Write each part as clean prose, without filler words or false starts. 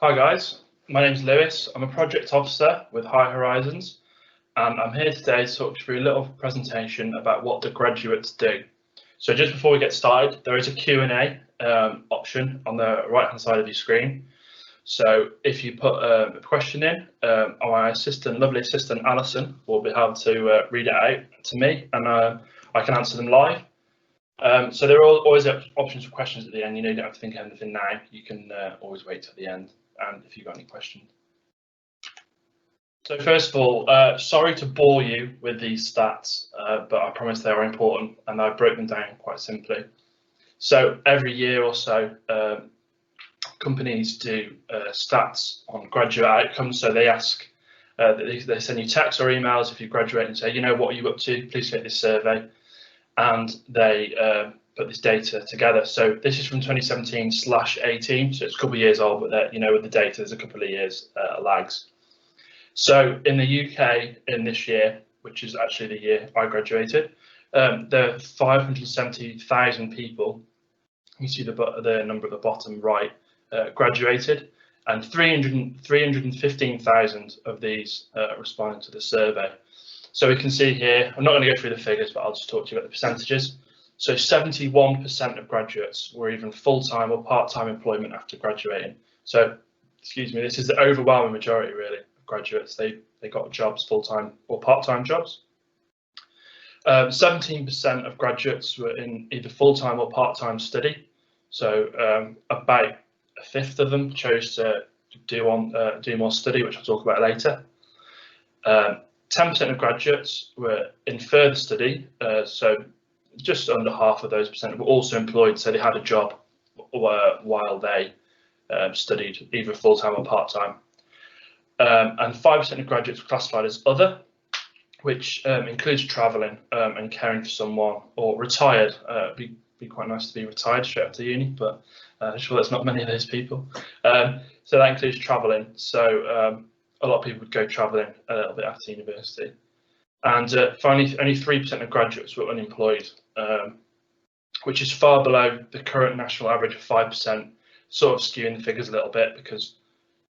Hi guys, my name's Lewis. I'm a project officer with High Horizons, and I'm here today to talk through a little presentation about what the graduates do. So just before we get started, there is a Q&A option on the right hand side of your screen. So if you put a question in, my lovely assistant Alison will be able to read it out to me, and I can answer them live. So there are always options for questions at the end. You don't have to think of anything now. You can always wait till the end, and if you've got any questions. So first of all, sorry to bore you with these stats, but I promise they are important, and I broke them down quite simply. So every year or so, companies do stats on graduate outcomes. So they ask, they send you texts or emails if you graduate and say, what are you up to? Please take this survey. And they put this data together. So this is from 2017/18, so it's a couple of years old, but with the data, there's a couple of years lags. So in the UK in this year, which is actually the year I graduated, there are 570,000 people. You see the number at the bottom right graduated, and 315,000 of these responded to the survey. So we can see here, I'm not going to go through the figures, but I'll just talk to you about the percentages. So 71% of graduates were either full-time or part-time employment after graduating. So, excuse me, this is the overwhelming majority really of graduates. They got jobs, full-time or part-time jobs. 17% of graduates were in either full-time or part-time study. So about a fifth of them chose to do more study, which I'll talk about later. 10% of graduates were in further study, so just under half of those percent were also employed, so they had a job while they studied either full-time or part-time. And 5% of graduates were classified as other, which includes travelling and caring for someone, or retired. It'd be quite nice to be retired straight after uni, but I'm sure there's not many of those people. So that includes travelling. So a lot of people would go travelling a little bit after university. And finally, only 3% of graduates were unemployed, which is far below the current national average of 5%, sort of skewing the figures a little bit because,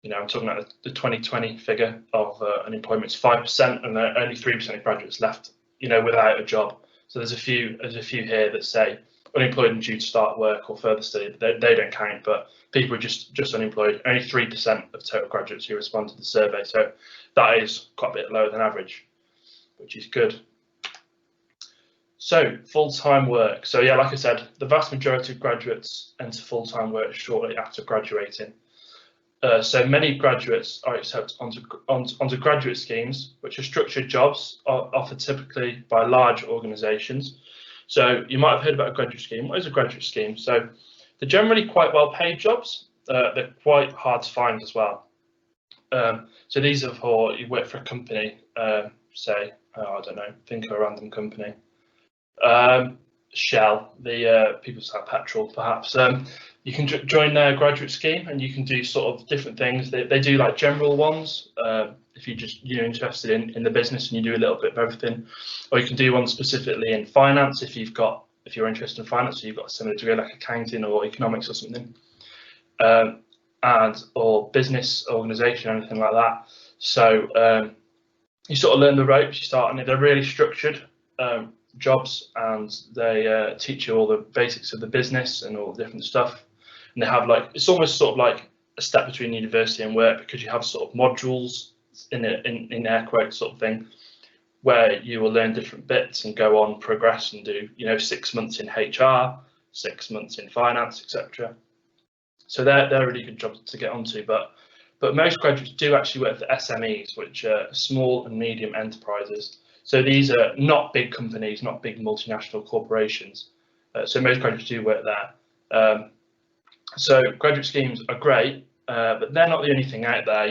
I'm talking about the 2020 figure of unemployment is 5%, and only 3% of graduates left, without a job. So there's a few here that say unemployed and due to start work or further study. They don't count, but people are just unemployed. Only 3% of total graduates who respond to the survey, so that is quite a bit lower than average, which is good. So full-time work. So yeah, like I said, the vast majority of graduates enter full-time work shortly after graduating. So many graduates are accepted onto graduate schemes, which are structured jobs offered typically by large organisations. So you might have heard about a graduate scheme. What is a graduate scheme? So they're generally quite well-paid jobs. They're quite hard to find as well. So these are for you work for a company, say, I don't know, think of a random company. Shell, the people sell petrol, perhaps. You can join their graduate scheme, and you can do sort of different things. They do like general ones. If you're interested in the business and you do a little bit of everything, or you can do one specifically in finance if you're interested in finance, so you've got a similar degree like accounting or economics or something, or business organisation or anything like that. So you sort of learn the ropes. You start, and they're really structured jobs, and they teach you all the basics of the business and all the different stuff. And they have it's almost sort of like a step between university and work, because you have sort of modules in air quotes sort of thing, where you will learn different bits and go on, progress, and do 6 months in HR, 6 months in finance, etc. So they're really good jobs to get onto. But most graduates do actually work for SMEs, which are small and medium enterprises. So these are not big companies, not big multinational corporations. So most graduates do work there. So graduate schemes are great, but they're not the only thing out there.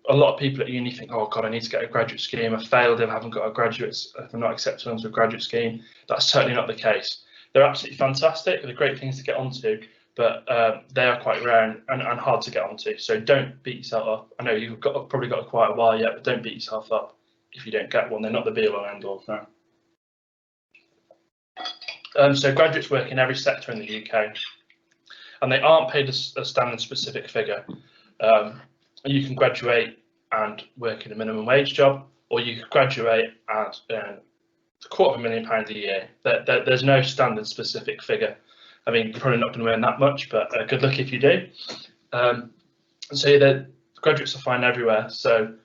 A lot of people at uni think, oh God, I need to get a graduate scheme. I failed if I haven't got a if I'm not accepted onto a graduate scheme. That's certainly not the case. They're absolutely fantastic. They're great things to get onto, but they are quite rare and hard to get onto. So don't beat yourself up. I know you've probably got quite a while yet, but don't beat yourself up if you don't get one. They're not the be-all and end-all. No. So graduates work in every sector in the UK, and they aren't paid a standard specific figure. You can graduate and work in a minimum wage job, or you could graduate and earn £250,000 a year. There's no standard specific figure. I mean, you're probably not going to earn that much, but good luck if you do. So the graduates are fine everywhere. So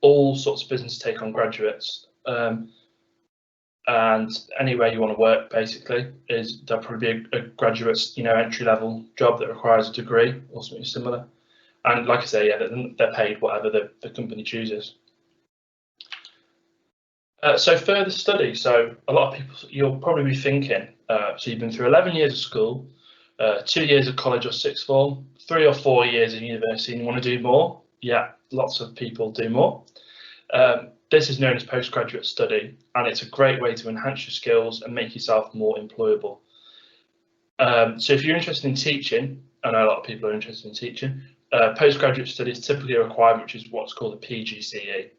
all sorts of businesses take on graduates, and anywhere you want to work basically there'll probably be a graduate's entry level job that requires a degree or something similar. And like I say, yeah, they're paid whatever the company chooses. So further study. So a lot of people, you'll probably be thinking, so you've been through 11 years of school, 2 years of college or sixth form, 3 or 4 years in university, and you want to do more. Yeah, lots of people do more. This is known as postgraduate study, and it's a great way to enhance your skills and make yourself more employable. So if you're interested in teaching, I know a lot of people are interested in teaching, postgraduate study is typically a requirement, which is what's called a PGCE.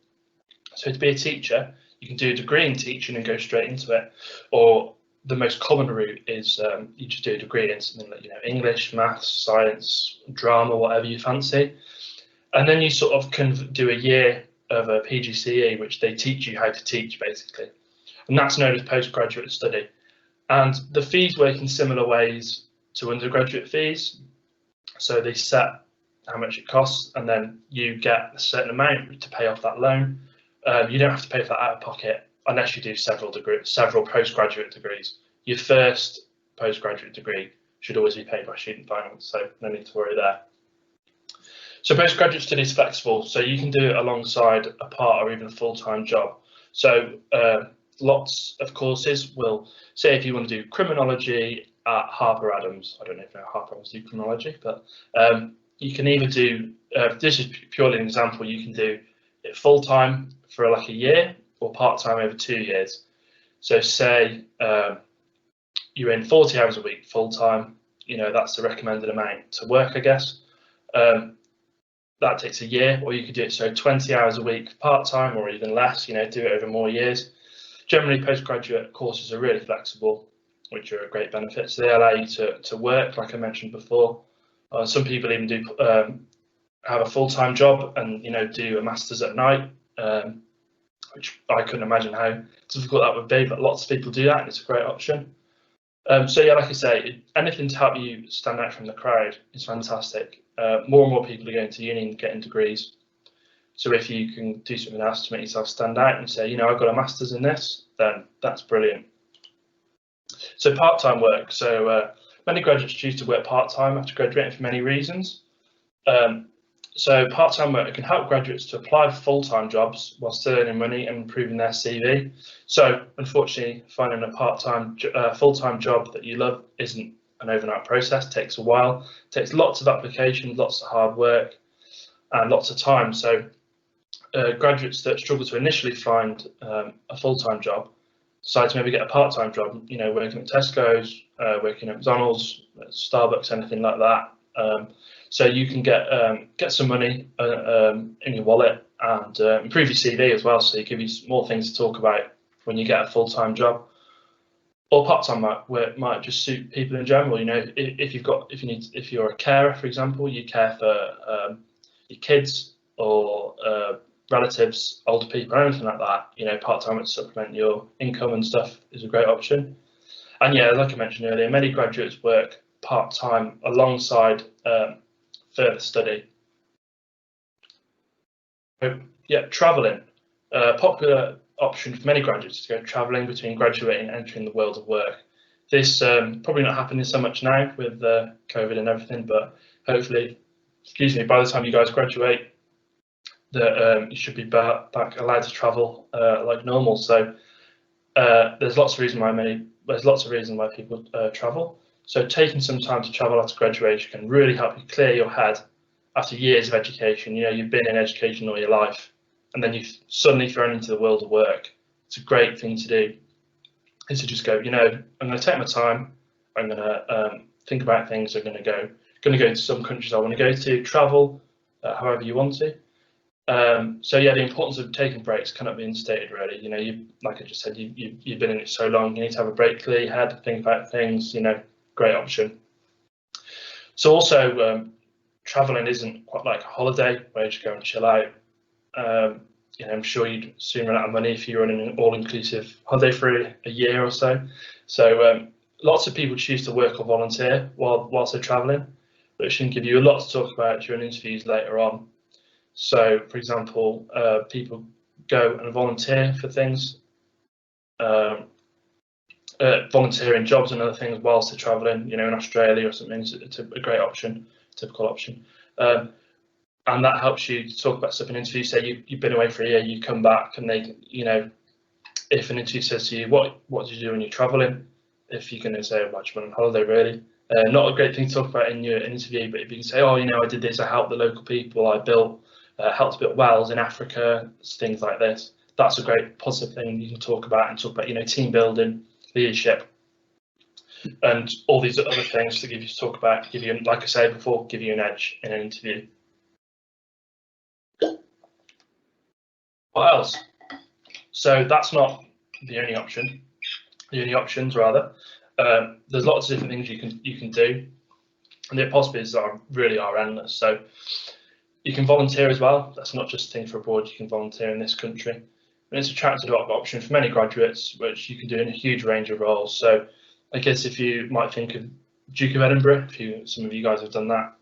So to be a teacher, you can do a degree in teaching and go straight into it, or the most common route is you just do a degree in something like English, maths, science, drama, whatever you fancy, and then you sort of can do a year of a PGCE, which they teach you how to teach basically, and that's known as postgraduate study. And the fees work in similar ways to undergraduate fees. So they set how much it costs, and then you get a certain amount to pay off that loan. You don't have to pay for that out of pocket unless you do several postgraduate degrees. Your first postgraduate degree should always be paid by student finance, so no need to worry there. So postgraduate study is flexible, so you can do it alongside a part or even a full-time job. So lots of courses will say if you want to do criminology at Harper Adams, I don't know if Harper Adams do criminology, but you can either do, this is purely an example, you can do it full-time for like a year or part-time over 2 years. So say you're in 40 hours a week full-time, that's the recommended amount to work, I guess. That takes a year, or you could do it so 20 hours a week part-time or even less, do it over more years. Generally, postgraduate courses are really flexible, which are a great benefit. So they allow you to work, like I mentioned before. Some people even do have a full-time job and do a master's at night, which I couldn't imagine how difficult that would be, but lots of people do that, and it's a great option. So yeah, like I say, anything to help you stand out from the crowd is fantastic. More and more people are going to uni and getting degrees. So if you can do something else to make yourself stand out and say, I've got a master's in this, then that's brilliant. So part-time work. So many graduates choose to work part-time after graduating for many reasons. So part-time work can help graduates to apply for full-time jobs while still earning money and improving their CV. So unfortunately, finding a full-time job that you love isn't an overnight process. It takes a while. It takes lots of applications, lots of hard work, and lots of time. So graduates that struggle to initially find a full-time job decide to maybe get a part-time job, working at Tesco's, working at McDonald's, Starbucks, anything like that. So you can get some money in your wallet and improve your CV as well. So it gives you more things to talk about when you get a full-time job. Or part-time work might just suit people in general. If you're a carer, for example, you care for your kids or relatives, older people, or anything like that. Part-time to supplement your income and stuff is a great option. And yeah, like I mentioned earlier, many graduates work part-time alongside further study. So, yeah, travelling. Popular option for many graduates to go travelling between graduating and entering the world of work. This probably not happening so much now with COVID and everything, but hopefully, by the time you guys graduate, that you should be back allowed to travel like normal. So there's lots of reasons why people travel. So taking some time to travel after graduation can really help you clear your head after years of education. You've been in education all your life, and then you've suddenly thrown into the world of work. It's a great thing to do, is to just go, I'm going to take my time. I'm going to think about things. I'm going to go to some countries I want to go to, travel, however you want to. So yeah, the importance of taking breaks cannot be understated, really. Like I just said, you've been in it so long. You need to have a break, clear your head, think about things. Great option. So also traveling isn't quite like a holiday where you just go and chill out. You know, I'm sure you'd soon run out of money if you're running an all-inclusive holiday for a year or so. So lots of people choose to work or volunteer whilst they're traveling, which can give you a lot to talk about during interviews later on. So, for example, people go and volunteer for things, volunteering jobs and other things whilst they're traveling. You know, in Australia or something, it's a great option, typical option. And that helps you talk about stuff in interviews. Say you've been away for a year, you come back, and they, you know, if an interview says to you, what did you do when you're traveling? If you're going to say, well, I just went on holiday, really. Not a great thing to talk about in your interview, but if you can say, oh, you know, I did this, I helped the local people, I helped build wells in Africa, things like this. That's a great positive thing you can talk about, and talk about, you know, team building, leadership, and all these other things to give you to talk about, give you, like I said before, give you an edge in an interview. What else? So that's not the only option. The only options, rather. There's lots of different things you can do, and the possibilities really are endless. So you can volunteer as well. That's not just a thing for abroad. You can volunteer in this country, and it's an attractive option for many graduates, which you can do in a huge range of roles. So I guess if you might think of Duke of Edinburgh, some of you guys have done that,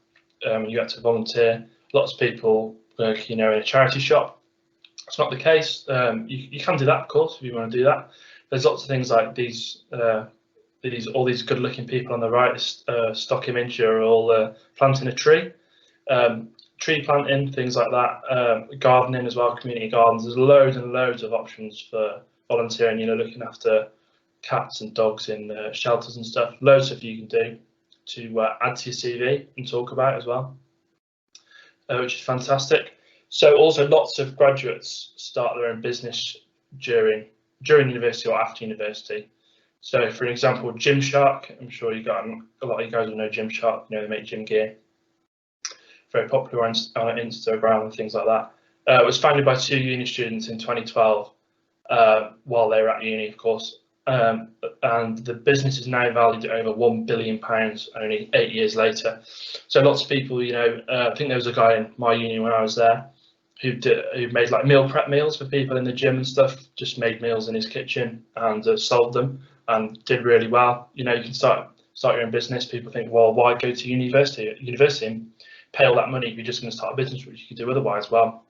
you get to volunteer. Lots of people work, you know, in a charity shop. It's not the case. You can do that, of course, if you want to do that. There's lots of things like all these good-looking people on the right, stock image, are all planting a tree. Tree planting, things like that. Gardening as well, community gardens. There's loads and loads of options for volunteering. You know, looking after cats and dogs in shelters and stuff. Loads of you can do to add to your CV and talk about as well, which is fantastic. So also lots of graduates start their own business during university or after university. So for example, Gymshark, I'm sure a lot of you guys will know Gymshark. You know, they make gym gear. Very popular on Instagram and things like that. It was founded by 2 uni students in 2012 while they were at uni, of course. And the business is now valued at over £1 billion only 8 years later. So lots of people, you know, I think there was a guy in my uni when I was there who made like meal prep meals for people in the gym and stuff, just made meals in his kitchen and sold them and did really well. You know, you can start your own business. People think, well, why go to university and pay all that money if you're just going to start a business, which you could do otherwise? Well,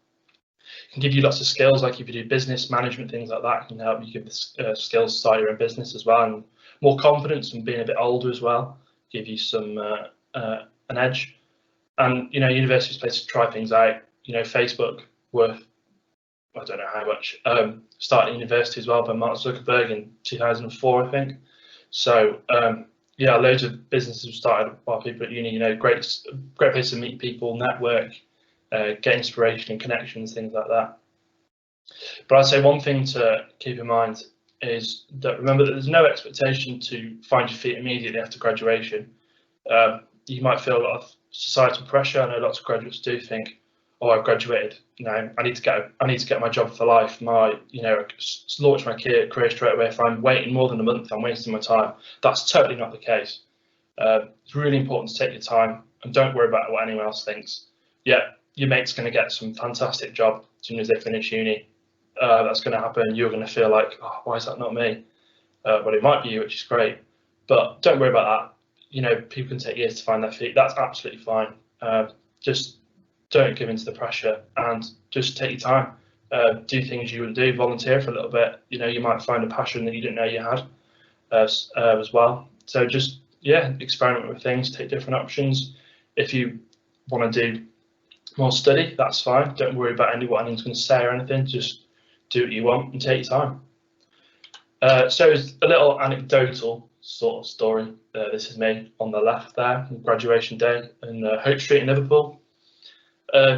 it can give you lots of skills, like if you do business management, things like that, can help you give the skills to start your own business as well, and more confidence, and being a bit older as well, give you some an edge. And you know, university is a place to try things out. You know, Facebook, worth, I don't know how much, started university as well by Mark Zuckerberg in 2004, I think. So yeah, loads of businesses were started by people at uni. You know, great place to meet people, network, get inspiration and connections, things like that. But I'd say one thing to keep in mind is that remember that there's no expectation to find your feet immediately after graduation. You might feel a lot of societal pressure. I know lots of graduates do think, oh, I've graduated, you know, I need to get my job for life, you know, launch my career straight away. If I'm waiting more than a month, I'm wasting my time. That's totally not the case. It's really important to take your time and don't worry about what anyone else thinks. Yeah, your mate's going to get some fantastic job as soon as they finish uni. That's going to happen. You're going to feel like, oh, why is that not me? Well, it might be you, which is great, but don't worry about that. You know, people can take years to find their feet. That's absolutely fine. Just don't give in to the pressure and just take your time. Do things you wouldn't do. Volunteer for a little bit. You know, you might find a passion that you didn't know you had as well. So just, yeah, experiment with things, take different options. If you want to do more study, that's fine. Don't worry about what anyone's going to say or anything. Just do what you want and take your time. So it's a little anecdotal sort of story. This is me on the left there, graduation day in Hope Street in Liverpool.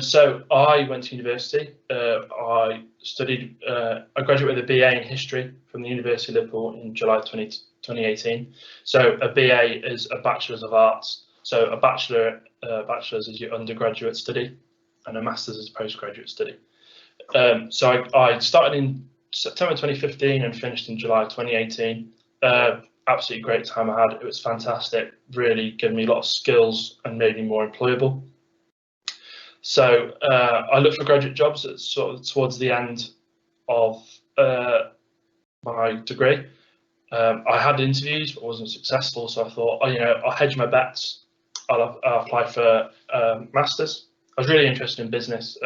So I went to university. I graduated with a BA in history from the University of Liverpool in July 2018. So a BA is a Bachelor's of Arts. So a bachelor's is your undergraduate study, and a master's is a postgraduate study. So I started in September 2015 and finished in July 2018. Absolutely great time I had. It was fantastic. Really gave me a lot of skills and made me more employable. So I looked for graduate jobs at sort of towards the end of my degree. I had interviews but wasn't successful, so I thought, I'll hedge my bets. I'll apply for masters. I was really interested in business.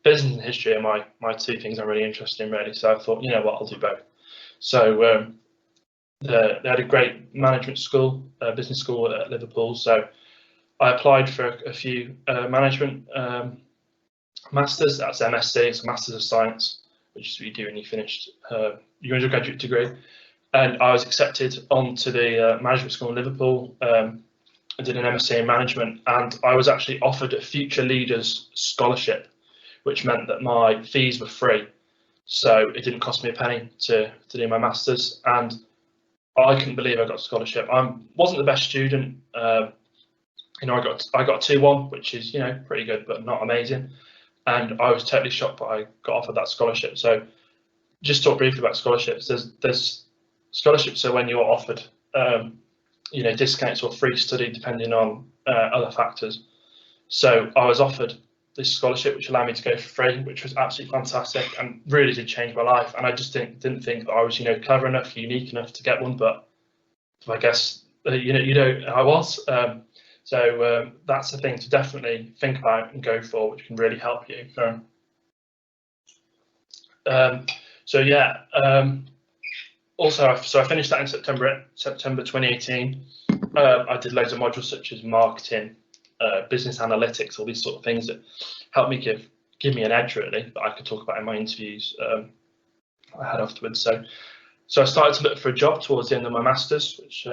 Business and history are my two things I'm really interested in, really. So I thought, I'll do both. So they had a great management school, business school at Liverpool. So I applied for a few management masters. That's MSc, it's Masters of Science, which is what you do when you finished your undergraduate degree. And I was accepted onto the management school in Liverpool. I did an MSc in management, and I was actually offered a Future Leaders scholarship, which meant that my fees were free. So it didn't cost me a penny to do my masters, and I couldn't believe I got a scholarship. I wasn't the best student. I got a 2-1, which is pretty good, but not amazing. And I was totally shocked that I got offered that scholarship. So just talk briefly about scholarships. There's scholarships are when you're offered discounts or free study depending on other factors. So I was offered this scholarship which allowed me to go for free, which was absolutely fantastic and really did change my life. And I just didn't think that I was clever enough, unique enough to get one, but I guess I was. So that's the thing to definitely think about and go for, which can really help you. Also, I finished that in September 2018. I did loads of modules such as marketing, business analytics, all these sort of things that helped me give me an edge, really, that I could talk about in my interviews I had afterwards. So I started to look for a job towards the end of my masters, which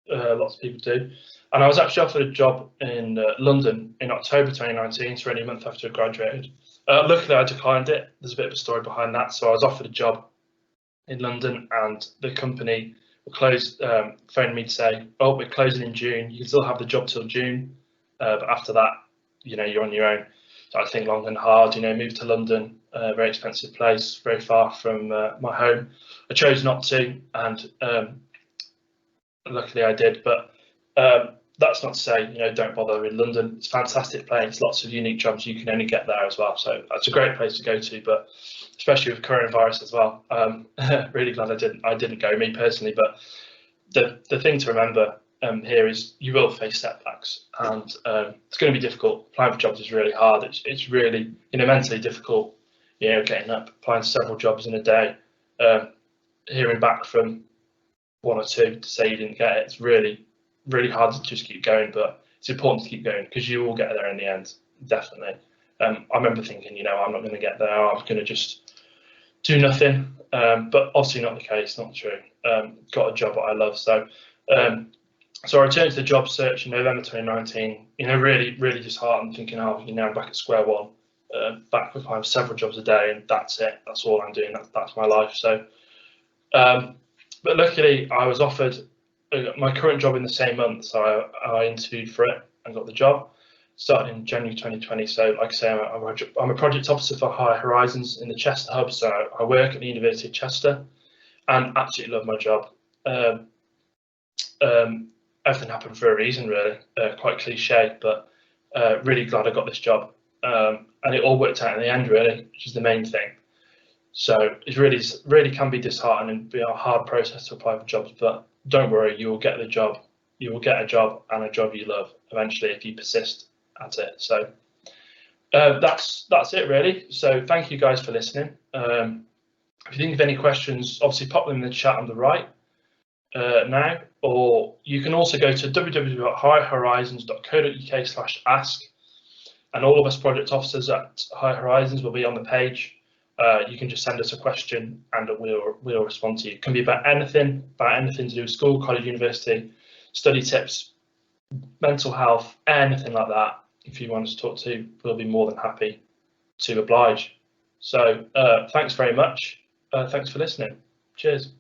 lots of people do. And I was actually offered a job in London in October 2019, so only a month after I graduated. Luckily, I declined it. There's a bit of a story behind that. So I was offered a job in London, and the company phoned me to say, "Oh, we're closing in June. You can still have the job till June, but after that, you're on your own." So I think long and hard. Moved to London, a very expensive place, very far from my home. I chose not to, and luckily I did. But that's not to say don't bother with London. It's a fantastic place, lots of unique jobs you can only get there as well. So it's a great place to go to, but especially with coronavirus as well. Really glad I didn't go, me personally. But the thing to remember here is you will face setbacks, and it's going to be difficult. Applying for jobs is really hard. It's really mentally difficult. Getting up, applying to several jobs in a day, hearing back from one or two to say you didn't get it. It's really hard to just keep going, but it's important to keep going because you will get there in the end, definitely. I remember thinking, I'm not going to get there. I'm going to just do nothing, but obviously not the case, not true. Got a job that I love, so I returned to the job search in November 2019. Really disheartened, thinking, now I'm back at square one, back with several jobs a day, and that's it. That's all I'm doing. That's my life. So, but luckily, I was offered my current job in the same month, so I interviewed for it and got the job. Started in January 2020. So, like I say, I'm a project officer for Higher Horizons in the Chester hub. So I work at the University of Chester, and absolutely love my job. Everything happened for a reason, really. Quite cliche, but really glad I got this job, and it all worked out in the end, really, which is the main thing. So it really can be disheartening and be a hard process to apply for jobs, but don't worry, you will get the job. You will get a job, and a job you love eventually if you persist at it. So that's it, really. So thank you guys for listening. If you think of any questions, obviously pop them in the chat on the right now, or you can also go to www.higherhorizons.co.uk/ask, and all of us project officers at Higher Horizons will be on the page. You can just send us a question and we'll respond to you. It can be about anything to do with school, college, university, study tips, mental health, anything like that. If you want us to talk to, we'll be more than happy to oblige. So thanks very much. Thanks for listening. Cheers.